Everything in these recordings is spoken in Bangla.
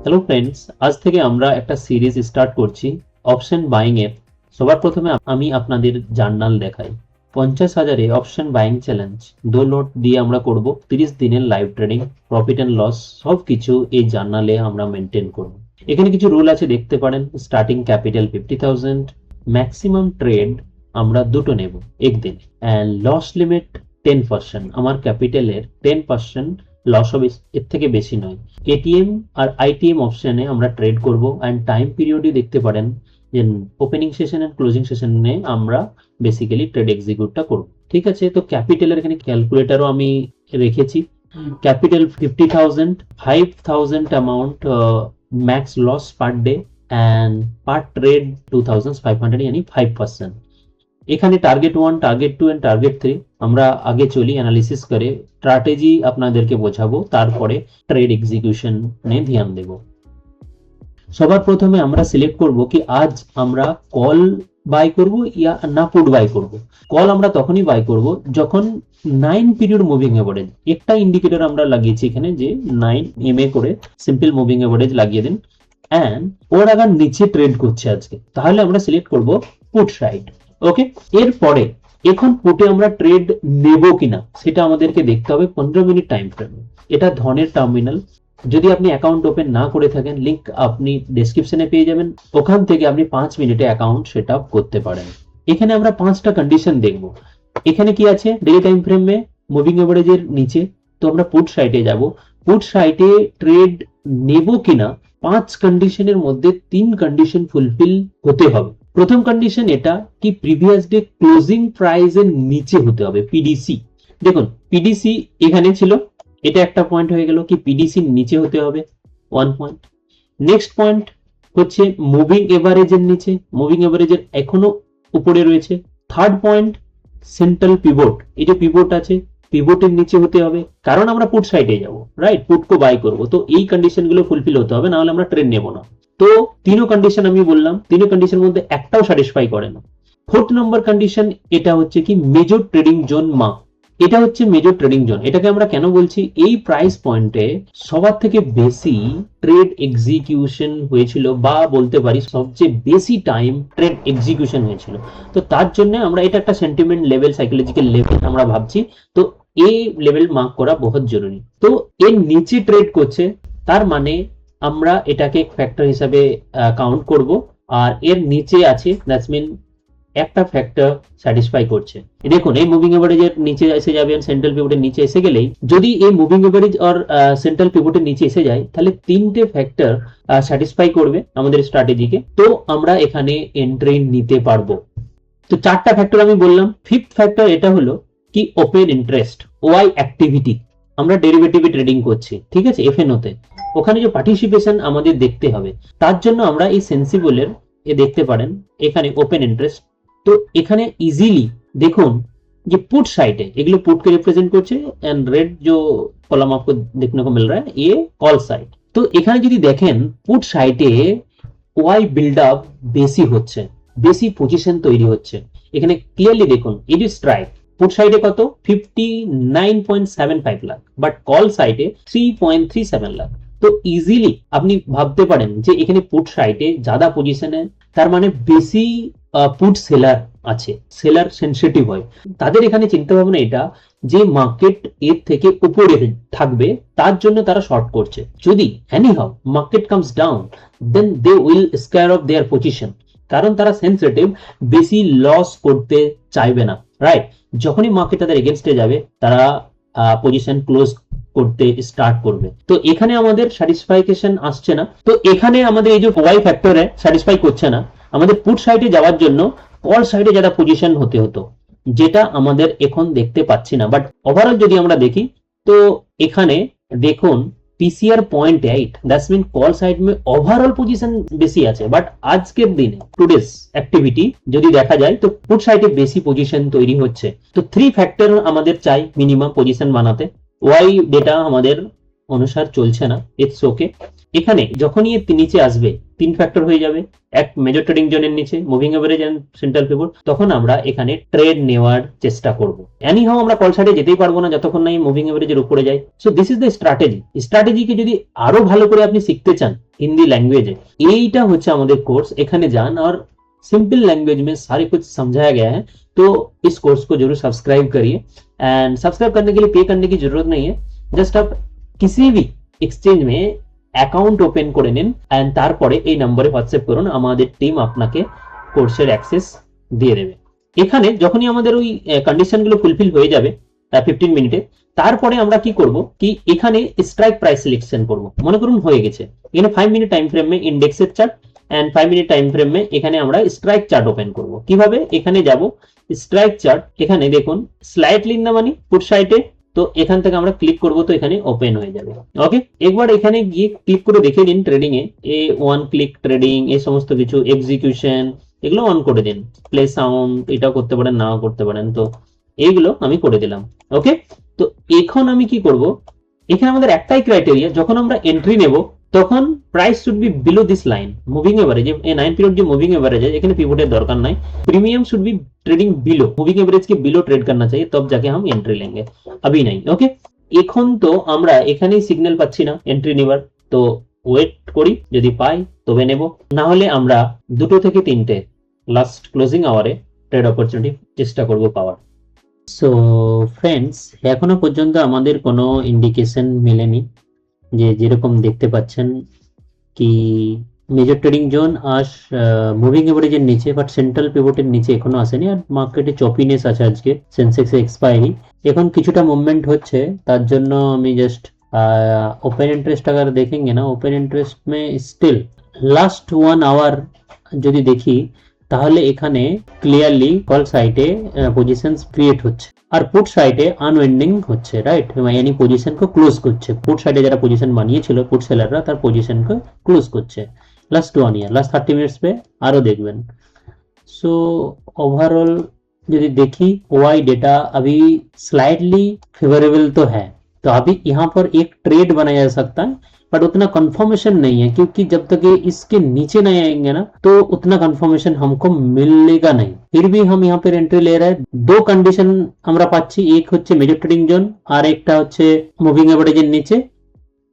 হ্যালো ফ্রেন্ডস, আজ থেকে আমরা একটা সিরিজ স্টার্ট করছি অপশন বাইং এর। সবার প্রথমে আমি আপনাদের জার্নাল দেখাই। 50,000-এ অপশন বাইং চ্যালেঞ্জ 2 লট দিয়ে আমরা করব 30 দিনের live trading, profit and loss সবকিছু এই জার্নালে আমরা মেনটেন করব। এখানে কিছু রুল আছে দেখতে পারেন। স্টার্টিং ক্যাপিটাল 50,000, ম্যাক্সিমাম ট্রেড আমরা দুটো নেব একদিনে, অ্যান্ড লস লিমিট 10%। আমার ক্যাপিটালের 10% লস হবে, এর থেকে বেশি নয়। এটিএম আর আইটিএম অপশনে আমরা ট্রেড করব, অ্যান্ড টাইম পিরিয়ডই দেখতে পারেন যে ওপেনিং সেশন এন্ড ক্লোজিং সেশনে আমরা বেসিক্যালি ট্রেড এক্সিকিউটটা করব। ঠিক আছে, তো ক্যাপিটালের এখানে ক্যালকুলেটরও আমি রেখেছি। Capital 50,000, 5,000 amount max loss per day, and per trade 2,500 यानी 5%। এখানে টার্গেট 1, টার্গেট 2 এন্ড টার্গেট 3 আমরা আগে চলি অ্যানালিসিস করে স্ট্র্যাটেজি আপনাদেরকে বোঝাবো, তারপরে ট্রেড এক্সিকিউশনে ধ্যান দেব। সবার প্রথমে আমরা সিলেক্ট করব কি আজ আমরা কল বাই করব ইয়া না পুট বাই করব। কল আমরা তখনই বাই করব যখন 9 পিরিয়ড মুভিং এভারেজ, একটা ইন্ডিকেটর আমরা লাগিয়েছি এখানে যে 9 এমএ করে সিম্পল মুভিং এভারেজ লাগিয়ে দিন, এন্ড ওর আগে নিচে ট্রেড করছে আজকে, তাহলে আমরা সিলেক্ট করব পুট সাইড। ওকে, এরপরে এখন পুটে আমরা ট্রেড নেব কিনা সেটা আমাদেরকে দেখতে হবে 15 মিনিট টাইম ফ্রেমে। এটা ধনের টার্মিনাল। যদি আপনি অ্যাকাউন্ট ওপেন না করে থাকেন, লিংক আপনি ডেসক্রিপশনে পেয়ে যাবেন, ওখান থেকে আপনি 5 মিনিটে অ্যাকাউন্ট সেট আপ করতে পারেন। এখানে আমরা 5টা কন্ডিশন দেখব। এখানে কি আছে ডেলি টাইম ফ্রেমে মুভিং এভারেজের নিচে, তো আমরা পুট সাইডে যাব। পুট সাইডে ট্রেড নেব কিনা 5 কন্ডিশনের মধ্যে 3 কন্ডিশন ফুলফিল হতে হবে। প্রথম কন্ডিশন এটা কি প্রিভিয়াস ডে ক্লোজিং প্রাইসের নিচে হতে হবে, পিডিসি। দেখুন পিডিসি এখানে ছিল, এটা একটা পয়েন্ট হয়ে গেল কি পিডিসির নিচে হতে হবে 1 পয়েন্ট। নেক্সট পয়েন্ট হচ্ছে মুভিং এভারেজের নিচে, মুভিং এভারেজের এখনো উপরে রয়েছে। থার্ড পয়েন্ট সেন্ট্রাল পিভট, এই যে পিভট আছে পিভটের নিচে হতে হবে, কারণ আমরা পুট সাইডে যাব, রাইট, পুট কো বাই করব, তো এই কন্ডিশন গুলো ফুলফিল হতে হবে, না হলে আমরা ট্রেড নেব না। তো তিনও কন্ডিশন আমি বললাম, তিনও কন্ডিশনের মধ্যে একটাও স্যাটিসফাই করে না। ফোর্থ নম্বর কন্ডিশন এটা হচ্ছে কি মেজর ট্রেডিং জোন মা, এটা হচ্ছে মেজর ট্রেডিং জোন। এটাকে আমরা কেন বলছি, এই প্রাইস পয়েন্টে সবার থেকে বেশি ট্রেড এক্সিকিউশন হয়েছিল, বা বলতে পারি সবচেয়ে বেশি টাইম ট্রেড এক্সিকিউশন হয়েছিল। তো তার জন্য আমরা এটা একটা সেন্টিমেন্ট লেভেল, সাইকোলজিক্যাল লেভেল আমরা ভাবছি, তো এই লেভেল মার্ক করা বহুত জরুরি। তো এর নিচে ট্রেড করছে, তার মানে আমরা এটাকে ফ্যাক্টর হিসাবে কাউন্ট করব, আর এর নিচে আছে দ্যাটস মিন একটা ফ্যাক্টর স্যাটিসফাই করছে। দেখুন এই মুভিং এভারেজের নিচে এসে যাবে, সেন্ট্রাল পিভটের নিচে এসে গেলেই, যদি এই মুভিং এভারেজ আর সেন্ট্রাল পিভটের নিচে এসে যায়, তাহলে তিনটে ফ্যাক্টর স্যাটিসফাই করবে আমাদের স্ট্র্যাটেজিকে, তো আমরা এখানে এন্ট্রি নিতে পারবো। তো 4টা ফ্যাক্টর আমি বললাম। ফিফথ ফ্যাক্টর এটা হলো কি ওপেন ইন্টারেস্ট, ওয়াই অ্যাক্টিভিটি। আমরা ডেরিভেটিভে ট্রেডিং করছি, ঠিক আছে, এফএনও তে, ওখানে যে পার্টিসিপেশন আমাদের দেখতে হবে, তার জন্য আমরা এই সেন্সিবলের এ দেখতে পারেন এখানে ওপেন ইন্টারেস্ট। तो এখানে ইজিলি দেখুন যে पुट साइड है, एगलो पुट के रिप्रेजेंट করছে, एंड रेड जो कॉलम आपको देखने को मिल रहा है ये कॉल साइड। तो এখানে যদি দেখেন पुट সাইডে ওয়াই বিল্ড আপ বেশি হচ্ছে, বেশি পজিশন তৈরি হচ্ছে। এখানে ক্লিয়ারলি দেখুন এই যে স্ট্রাইক पुट সাইডে কত 59.75 লাখ, বাট কল সাইডে 3.37 লাখ। তো ইজিলি আপনি ভাবতে পারেন যে এখানে পুট সাইডে ज्यादा পজিশনে, তার মানে বেশি পুট সেলার আছে, সেলার সেনসিটিভ হয়, তাদের এখানে চিন্তা ভাবনা এটা যে মার্কেট এর থেকে উপরে থাকবে, তার জন্য তারা শর্ট করছে। যদি anyhow market comes down, then they will square off their position, কারণ তারা সেনসিটিভ, বেশি লস করতে চাইবে না, রাইট। যখনই মার্কেট তাদের এগেইনস্টে যাবে, তারা পজিশন ক্লোজ করতে স্টার্ট করবে। তো এখানে আমাদের স্যাটিসফ্যাকশন আসছে না, তো এখানে আমাদের এই যে ওয়াই ফ্যাক্টরে স্যাটিসফাই করছে না, আমাদের পুট সাইডে যাওয়ার জন্য কল সাইডে যারা পজিশন হতে হতো, যেটা আমাদের এখন দেখতে পাচ্ছি না। বাট ওভারঅল যদি আমরা দেখি, তো এখানে দেখুন PCR 0.8, that's mean call side में ओवरऑल पोजीशन বেশি আছে, বাট আজকের দিনে টুডেস অ্যাক্টিভিটি যদি দেখা যায়, তো পুট সাইডে বেশি পজিশন তৈরি হচ্ছে। তো 3 ফ্যাক্টর আমাদের চাই মিনিমাম পজিশন বানাতে। ওয়াই ডেটা আমাদের অনুসার চলছে না, ইটস ওকে। এখানে যখনই এর নিচে আসবে 3 ফ্যাক্টর হয়ে যাবে, এক মেজর ট্রেডিং জোনের নিচে moving average and central pivot, তখন আমরা এখানে ট্রেড নেওয়ার চেষ্টা করব। এনিহাউ আমরা কল সাইডে যেতেই পারবো না যতক্ষণ না এই মুভিং এভারেজের উপরে যায়। So this is the strategy. স্ট্র্যাটেজিকে যদি আরো ভালো করে আপনি শিখতে চান, हिंदी लैंग्वेज है। এইটা হচ্ছে আমাদের কোর্স, এখানে যান और सिंपल लैंग्वेज में सारे कुछ समझाया गया है। तो इस कोर्स को जरूर सब्सक्राइब करिए, एंड सब्सक्राइब करने के लिए पे करने की जरूरत नहीं है। जस्ट आप किसी भी এক্সচেঞ্জ में অ্যাকাউন্ট ওপেন করে নিন, এন্ড তারপরে এই নম্বরে হোয়াটসঅ্যাপ করুন, আমাদের টিম আপনাকে কোর্সের অ্যাক্সেস দিয়ে দেবে। এখানে যখনই আমাদের ওই কন্ডিশনগুলো ফুলফিল হয়ে যাবে 15 মিনিটে, তারপরে আমরা কি করব কি এখানে স্ট্রাইক প্রাইস সিলেকশন করব। মনে করুন হয়ে গেছে, এখানে 5 মিনিট টাইম ফ্রেম में ইন্ডেক্সের chart and 5 minute time frame में এখানে আমরা স্ট্রাইক চার্ট ওপেন করব। কিভাবে, এখানে যাব স্ট্রাইক চার্ট, এখানে দেখুন slightly in the money put সাইডে, তো এখান থেকে আমরা ক্লিক করব, তো এখানে ওপেন হয়ে যাবে। ওকে, একবার এখানে গিয়ে ক্লিক করে দেখে দিন ট্রেডিং এ ওয়ান ক্লিক ট্রেডিং এই সমস্ত কিছু এক্সিকিউশন এগুলো অন করে দিন। প্লে সাউন্ড এটাও করতে পারেন, নাও করতে পারেন, তো এইগুলো আমি করে দিলাম। ওকে, তো এখন আমি কি করব, এখানে আমাদের একটাই ক্রাইটেরিয়া, যখন আমরা এন্ট্রি নেব তখন price should be below this line moving average. এই 9 পিরিয়ড যে মুভিং एवरेज है, এখানে পিভটের দরকার নাই। Premium should be trading below moving average के बिलो ट्रेड करना चाहिए, तब जाके हम एंट्री लेंगे, अभी नहीं। ओके, এখন তো আমরা এখানেই সিগন্যাল পাচ্ছি না এন্ট্রি নেবার, তো ওয়েট করি, যদি পাই তবে নেব, না হলে আমরা দুটো থেকে তিনটে লাস্ট ক্লোজিং আওয়ারে ট্রেড অপরচুনিটি চেষ্টা করব পাওয়ার। সো ফ্রেন্ডস, এখনো পর্যন্ত আমাদের কোনো ইন্ডিকেশন মেলেনি, যে যেরকম দেখতে পাচ্ছেন কি মেজর ট্রেডিং জোন মুভিং এভারেজের নিচে, বাট সেন্ট্রাল পিভটের নিচে এখনো আসেনি, আর মার্কেটে চপিনেস আছে আজকে, সেন্সেক্সে এক্সপায়ারি, এখন কিছুটা মুভমেন্ট হচ্ছে, তার জন্য আমি জাস্ট ओपन इंटरेस्ट अगर देखेंगे ना, ओपन इंटरेस्ट में स्टिल लास्ट 1 आवर যদি দেখি তাহলে এখানে ক্লিয়ারলি কল সাইটে পজিশনস ক্রিয়েট হচ্ছে, আর পুট সাইডে আনওয়েন্ডিং হচ্ছে, রাইট, यानी পজিশন को ক্লোজ করছে। পুট সাইডে যারা পজিশন বানিয়েছিল পুট সেলাররা, তার পজিশন को ক্লোজ করছে লাস্ট 1 ईयर, लास्ट 30 मिनट्स पे আরো দেখবেন। सो ओवरऑल यदि देखी ओआई डेटा अभी स्लाइटली फेवरेबल तो है, तो अभी यहाँ पर एक ट्रेड बनाया जा सकता है, बट उतना कंफर्मेशन नहीं है, क्योंकि जब तक ये इसके नीचे नहीं आएंगे ना तो उतना कंफर्मेशन हमको मिलेगा नहीं। फिर भी हम यहाँ पर एंट्री ले रहे हैं। दो कंडीशन আমরা পাচ্ছি, एक হচ্ছে মেজর ট্রেডিং জোন আর একটা হচ্ছে মুভিং এভারেজের নিচে।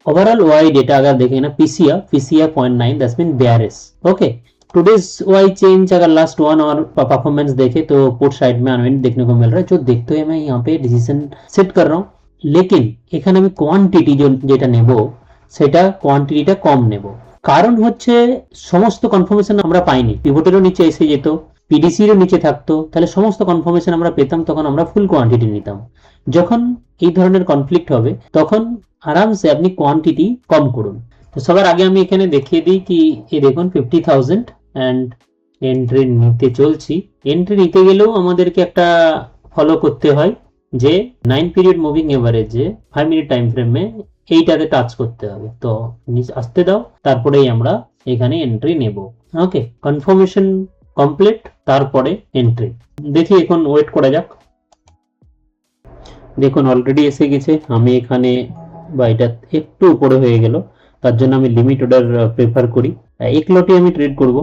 ओवरऑल ओआई डेटा अगर देखें ना, PCR 0.9 that's mean bearish. Okay, today's OI change अगर लास्ट 1 आवर परफॉर्मेंस देखे तो पुट साइड में अनविंड देखने को मिल रहा है, जो देखते हुए मैं यहाँ पे डिसीजन सेट कर रहा हूँ। लेकिन এখানে আমি কোয়ান্টিটি যেটা নেব সেটা কোয়ান্টিটিটা কম নেব, কারণ হচ্ছে সমস্ত কনফার্মেশন আমরা পাইনি। পিভটেরও নিচে এসে যেত, পিডিসিরও নিচে থাকতো, তাহলে সমস্ত কনফার্মেশন আমরা পেতাম, তখন আমরা ফুল কোয়ান্টিটি নিতাম। যখন এই ধরনের কনফ্লিক্ট হবে তখন আরামসে আপনি কোয়ান্টিটি কম করুন। তো সবার আগে আমি এখানে দেখিয়ে দিই কি এই দেখুন 50,000 এন্ড এন্ট্রি নিতে চলছি। এন্ট্রি নিতে গেলেও আমাদেরকে একটা ফলো করতে হয় যে 9 পিরিয়ড মুভিং এভারেজে 5 মিনিট টাইম ফ্রেমে এইটাতে টাচ করতে হবে। তো নিচে আসতে দাও, তারপরেই আমরা এখানে এন্ট্রি নেব। ওকে, কনফার্মেশন কমপ্লিট, তারপরে এন্ট্রি। দেখি এখন ওয়েট করা যাক। দেখুন অলরেডি এসে গেছে, আমি এখানে বা এটা একটু উপরে হয়ে গেল, তার জন্য আমি লিমিট অর্ডার প্রেফার করি। এক লটে আমি ট্রেড করব,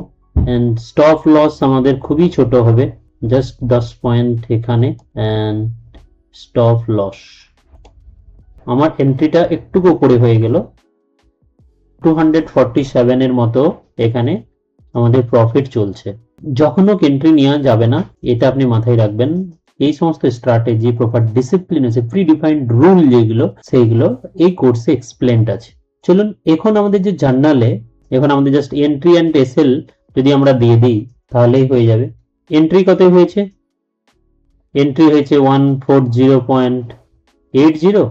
এন্ড স্টপ লস আমাদের খুবই ছোট হবে, জাস্ট 10 পয়েন্ট এখানে, এন্ড স্টপ লস আমার এন্ট্রিটা একটু উপরে হয়ে গেল, 247 এর মতো এখানে আমাদের প্রফিট চলছে। যখনও এন্ট্রি নেওয়া যাবে না, এটা আপনি মাথায় রাখবেন। এই সমস্ত স্ট্র্যাটেজি, প্রপার ডিসিপ্লিন আছে, প্রি ডিফাইন্ড রুল যেগুলো সেইগুলো এই কোর্সে এক্সপ্লেনড আছে। চলুন এখন আমাদের যে জার্নালে এখন আমাদের জাস্ট এন্ট্রি এন্ড এসএল যদি আমরা দিয়ে দিই তাহলেই হয়ে যাবে। এন্ট্রি কত হয়েছে? এন্ট্রি হয়েছে 140.80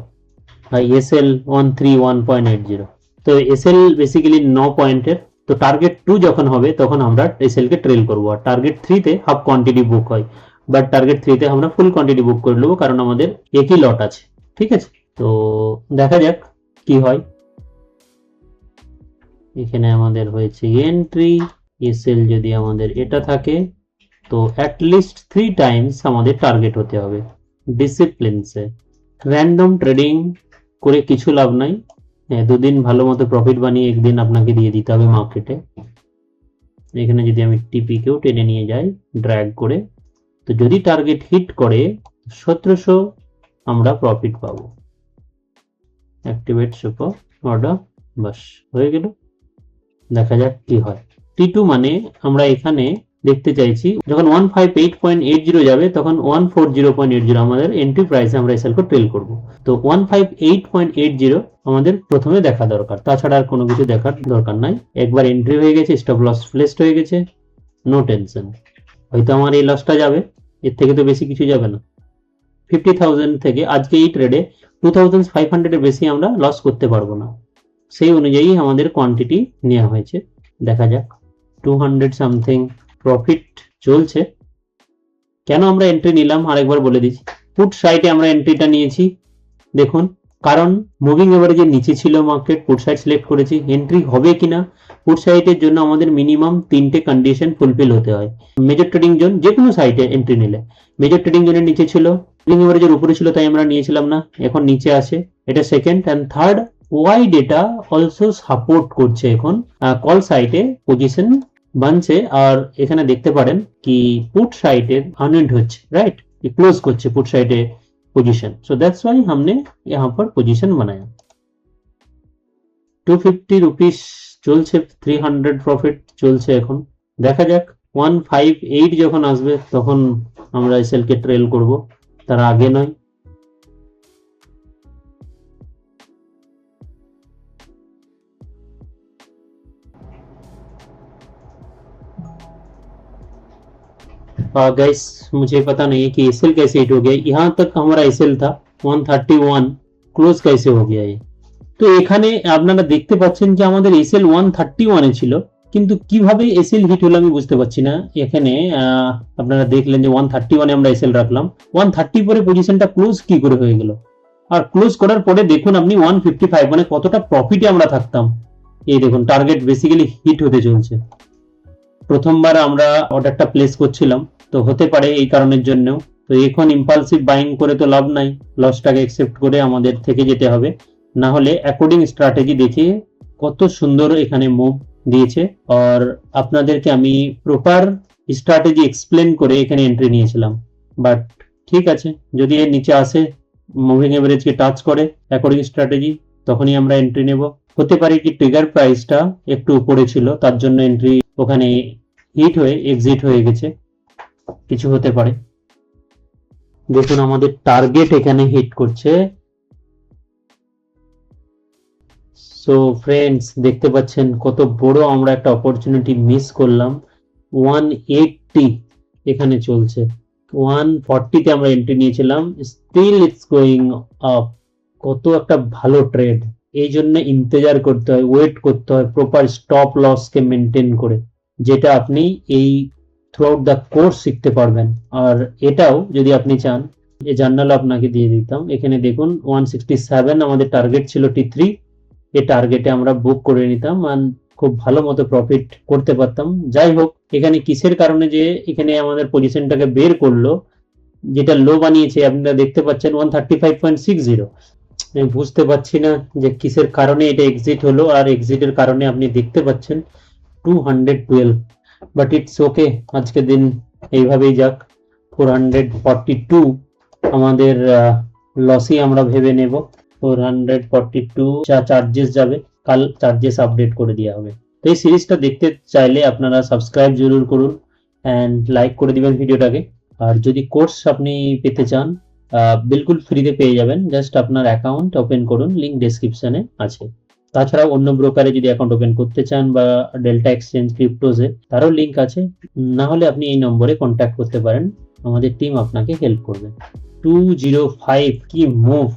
আর এসএল 131.80। তো এসএল বেসিক্যালি 9 পয়েন্টের। তো টার্গেট 2 যখন হবে তখন আমরা এসএল কে ট্রেল করব, আর টার্গেট 3 তে হাফ কোয়ান্টিটি বুক হয়, বাট টার্গেট 3 তে আমরা ফুল কোয়ান্টিটি বুক করে নেব, কারণ আমাদের একই লট আছে। ঠিক আছে, তো দেখা যাক কি হয়। এখানে আমাদের হয়েছে এন্ট্রি, এসএল যদি আমাদের এটা থাকে তো অ্যাটলিস্ট 3 টাইমস আমাদের টার্গেট হতে হবে ডিসিপ্লিনসে। র্যান্ডম ট্রেডিং করে কিছু লাভ নাই। দুদিন ভালো মতো প্রফিট বানিয়ে একদিন আপনাকে দিয়ে দিতে হবে মার্কেটে। এখানে যদি আমি টিপি কেও টেনে নিয়ে যাই ড্র্যাগ করে, তো যদি টার্গেট হিট করে 1700 আমরা প্রফিট পাবো। অ্যাক্টিভেট সুপার অর্ডার, বাস হয়ে গেল। দেখা যাক কি হয়। T2 মানে আমরা এখানে দেখতে চাইছি যখন 158.80 যাবে তখন 140.80 আমাদের এন্ট্রি প্রাইসে আমরা এসএল কো ট্রেল করব। তো 158.80 আমাদের প্রথমে দেখা দরকার, তাছাড়া আর কোনো কিছু দেখার দরকার নাই। একবার এন্ট্রি হয়ে গেছে, স্টপ লস প্লেসড হয়ে গেছে, নো টেনশন। হয়তো আমার এই লসটা যাবে, এর থেকে তো বেশি কিছু যাবে না। 50,000 থেকে আজকে এই ট্রেডে 2,500 এর বেশি আমরা লস করতে পারবো না, সেই অনুযায়ী আমাদের কোয়ান্টিটি নেওয়া হয়েছে। দেখা যাক 200 সামথিং প্রফিট চলছে। কেন আমরা এন্ট্রি নিলাম আরেকবার বলে দিচ্ছি। পুট সাইডে আমরা এন্ট্রিটা নিয়েছি দেখুন, কারণ মুভিং এভারেজের নিচে ছিল মার্কেট, পুট সাইড সিলেক্ট করেছি। এন্ট্রি হবে কিনা, পুট সাইডের জন্য আমাদের মিনিমাম 3টে কন্ডিশন ফুলফিল হতে হয়। মেজর ট্রেডিং জোন যে কোনো সাইডে এন্ট্রি নিলে, মেজর ট্রেডিং জোনের নিচে ছিল, মুভিং এভারেজের উপরে ছিল তাই আমরা নিয়েছিলাম না, এখন নিচে আছে। এটা second. And third, Y data also support করছে এখন কল সাইডে পজিশন বানছে। আর এখানে দেখতে পারেন কি पुट साइड अनविंड হচ্ছে, राइट, ये क्लोज করছে put side position. So that's why हमने यहाँ पर पोजीशन बनाया। 250 रुपीस চলছে, 300 প্রফিট চলছে। এখন দেখা যাক 158 যখন আসবে তখন আমরা এসএল কে ট্রেল করব, তার আগে নয়। गाइस मुझे पता नहीं है कि एसएल कैसे हिट हो गया। यहाँ तक हमारा एसएल था 131, ক্লোজ कैसे हो गया ये। তো এখানে আপনারা দেখতে পাচ্ছেন যে আমাদের এসএল 131 এ ছিল, কিন্তু কিভাবে এসএল হিট হলো আমি বুঝতে পারছি না। এখানে আপনারা দেখলেন যে 131 এ আমরা এসএল রাখলাম, 130 পরে পজিশনটা ক্লোজ কি করে হয়ে গেল। আর ক্লোজ করার পরে দেখুন আপনি 155, মানে কতটা প্রফিটে আমরা থাকতাম। এই দেখুন টার্গেট বেসিক্যালি হিট হতে চলছে। প্রথমবার আমরা অর্ডারটা প্লেস করছিলাম, তো হতে পারে এই কারণের জন্য। তো এখন ইম্পালসিভ বাইং করে তো লাভ নাই, লসটাকে অ্যাকসেপ্ট করে আমাদের থেকে যেতে হবে। না হলে অ্যাকর্ডিং স্ট্র্যাটেজি দেখে কত সুন্দর এখানে মুভ দিয়েছে। আর আপনাদেরকে আমি প্রপার স্ট্র্যাটেজি এক্সপ্লেন করে এখানে এন্ট্রি নিয়েছিলাম। বাট ঠিক আছে, যদি এর নিচে আসে, মুভিং এভারেজকে টাচ করে অ্যাকর্ডিং স্ট্র্যাটেজি, তখনই আমরা এন্ট্রি নেব। হতে পারে কি ট্রিগার প্রাইসটা একটু উপরে ছিল, তার জন্য এন্ট্রি ওখানে হিট হয়ে এক্সিট হয়ে গেছে, কিছু হতে পারে। দেখুন আমাদের টার্গেট এখানে হিট করছে। সো ফ্রেন্ডস দেখতে পাচ্ছেন কত বড় আমরা একটা অপরচুনিটি মিস করলাম। 180 এখানে চলছে, 140 তে আমরা এন্ট্রি নিয়েছিলাম, স্টিল ইটস গোয়িং আপ। কত একটা ভালো ট্রেড। এই জন্য ইন্তজার করতে হয়, ওয়েট করতে হয় প্রপার স্টপ লসকে মেনটেন করে, যেটা আপনি এই থ্রু আউট দ্য কোর্স শিখতে পারবেন। আর এটাও যদি আপনি চান, এই জার্নাল আপনাকে দিয়ে দিতাম। এখানে দেখুন 167 আমাদের টার্গেট ছিল T3, এই টার্গেটে আমরা বুক করে নিতাম আর খুব ভালো মতো প্রফিট করতে পারতাম। যাই হোক, এখানে কিসের কারণে যে এখানে আমাদের পজিশনটাকে বের করলো, যেটা লো বানিয়েছে আপনারা দেখতে পাচ্ছেন 135.60। আমি বুঝতে পারছি না যে কিসের কারণে এটা এক্সিট হলো, আর এক্সিটের কারণে আপনি দেখতে পাচ্ছেন 212। বাট ইটস ওকে, আজকে দিন এইভাবেই যাক। 442 আমাদের লসই আমরা ভেবে নেব। 442 যা চার্জেস যাবে, কাল চার্জেস আপডেট করে দেওয়া হবে। তো এই সিরিজটা দেখতে চাইলে আপনারা সাবস্ক্রাইব জরুর করুন অ্যান্ড লাইক করে দিবেন ভিডিওটাকে। আর যদি কোর্স আপনি পেতে চান, বিলকুল ফ্রিতে পেয়ে যাবেন। জাস্ট আপনার অ্যাকাউন্ট ওপেন করুন, লিঙ্ক ডেসক্রিপশনে আছে। তাছাড়াও অন্য ব্রোকারে যদি অ্যাকাউন্ট ওপেন করতে চান বা ডেল্টা এক্সচেঞ্জ, ক্রিপ্টোজে, তারও লিঙ্ক আছে। না হলে আপনি এই নম্বরে কন্ট্যাক্ট করতে পারেন, আমাদের টিম আপনাকে হেল্প করবে। 205 কি মুভ!